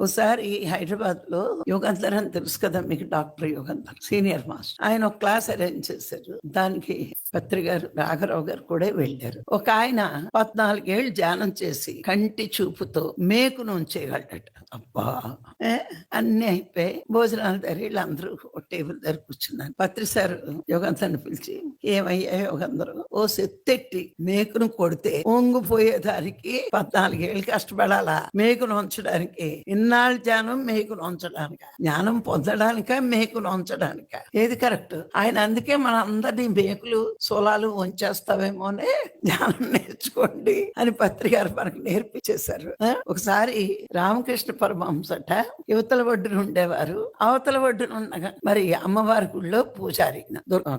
ఒకసారి హైదరాబాద్ లో యుగంధర్ అని తెలుసు కదా మీకు, డాక్టర్ యుగంధర్ సీనియర్ మాస్టర్. ఆయన ఒక క్లాస్ అరేంజ్ చేశారు. దానికి పత్రి గారు, రాఘరావు గారు కూడా వెళ్ళారు. ఒక ఆయన 14 ఏళ్ళు ధ్యానం చేసి కంటి చూపుతో మేకును ఉంచేయగలడట. అబ్బా, అన్ని అయిపోయి భోజనాలు దగ్గర వీళ్ళందరూ టేబుల్ దగ్గర కూర్చున్నారు. పత్రి సార్ యుగంధర్ని పిలిచి, ఏమయ్యా యుగంధరు, ఓ సెత్తెట్టి మేకును కొడితే ఒంగిపోయేదానికి 14 ఏళ్ళు కష్టపడాలా మేకును ఉంచడానికి? ఇన్నాళ్ళు జ్ఞానం మేకును ఉంచడానిక, జ్ఞానం పొందడానిక మేకును ఉంచడానిక? ఏది కరెక్ట్? ఆయన అందుకే మన అందరినీ మేకులు సోలాలు ఉంచేస్తావేమోనే జ్ఞానం నేర్చుకోండి అని పత్రి గారు మనకు నేర్పించేశారు. ఒకసారి రామకృష్ణ పరమహంసట యువతల ఒడ్డున ఉండేవారు. అవతల ఒడ్డున ఉండగా మరి అమ్మవారి గుళ్ళో పూజారి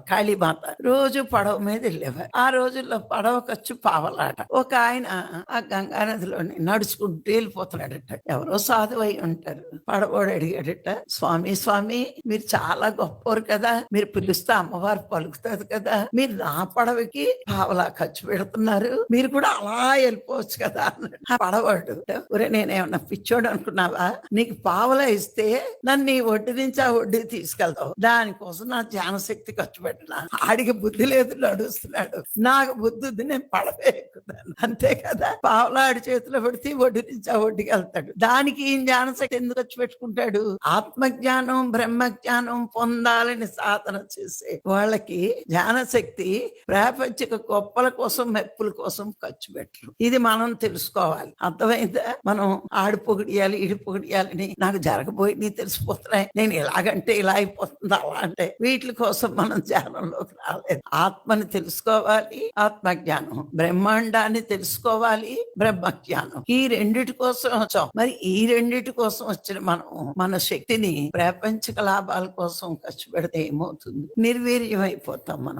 కాళీమాత రోజు పడవ మీద వెళ్ళేవారు. ఆ రోజుల్లో పడవ ఖర్చు పావలాట. ఒక ఆయన ఆ గంగా నదిలోని నడుచుకుంటూ వెళ్ళిపోతున్నాడట. ఎవరో సాధువు అయి ఉంటారు. పడవోడు అడిగాడట, స్వామి స్వామి, మీరు చాలా గొప్పవారు కదా, మీరు పిలుస్తే అమ్మవారు పలుకుతుంది కదా, మీరు నా పడవకి పావలా ఖర్చు పెడుతున్నారు, మీరు కూడా అలా వెళ్ళిపోవచ్చు కదా అన్నాడు. ఆ పడవాడు, ఒరే నేనేమన్నా పిచ్చోడు అనుకున్నావా, నీకు పావలా ఇస్తే నన్ను ఈ ఒడ్డు నుంచి ఆ ఒడ్డు తీసుకెళ్తావు, దానికోసం నా జ్ఞానశక్తి ఖర్చు పెట్టినా? ఆడికి బుద్ధి లేదు, నడుస్తున్నాడు. నాకు బుద్ధి ఉంది, నేను పడవే ఎక్కుతాను, అంతే కదా. పావలా ఆడి చేతిలో పెడితే ఒడ్డు నుంచి ఆ ఒడ్డుకి వెళ్తాడు. దానికి ఈ జ్ఞానశక్తి ఎందుకు ఖర్చు పెట్టుకుంటాడు? ఆత్మజ్ఞానం బ్రహ్మజ్ఞానం పొందాలని సాధన చేసే వాళ్ళకి జ్ఞానశక్తి ప్రాపంచిక గొప్పల కోసం మెప్పుల కోసం ఖర్చు పెట్టరు. ఇది మనం తెలుసుకోవాలి. అర్థమైందా? మనం ఆడి పొగిడియాలి ఈడి పొగిడియాలని నాకు జరగబోయి తెలిసిపోతున్నాయి, నేను ఇలాగంటే ఇలా అయిపోతుంది, అలా అంటే వీటి కోసం మనం ధ్యానంలోకి రాలేదు. ఆత్మని తెలుసుకోవాలి, ఆత్మజ్ఞానం, బ్రహ్మాండాన్ని తెలుసుకోవాలి, బ్రహ్మజ్ఞానం. ఈ రెండిటి కోసం వచ్చాం. మరి ఈ రెండిటి కోసం వచ్చిన మనం మన శక్తిని ప్రాపంచిక లాభాల కోసం ఖర్చు పెడితే ఏమవుతుంది? నిర్వీర్యం అయిపోతాం మనం.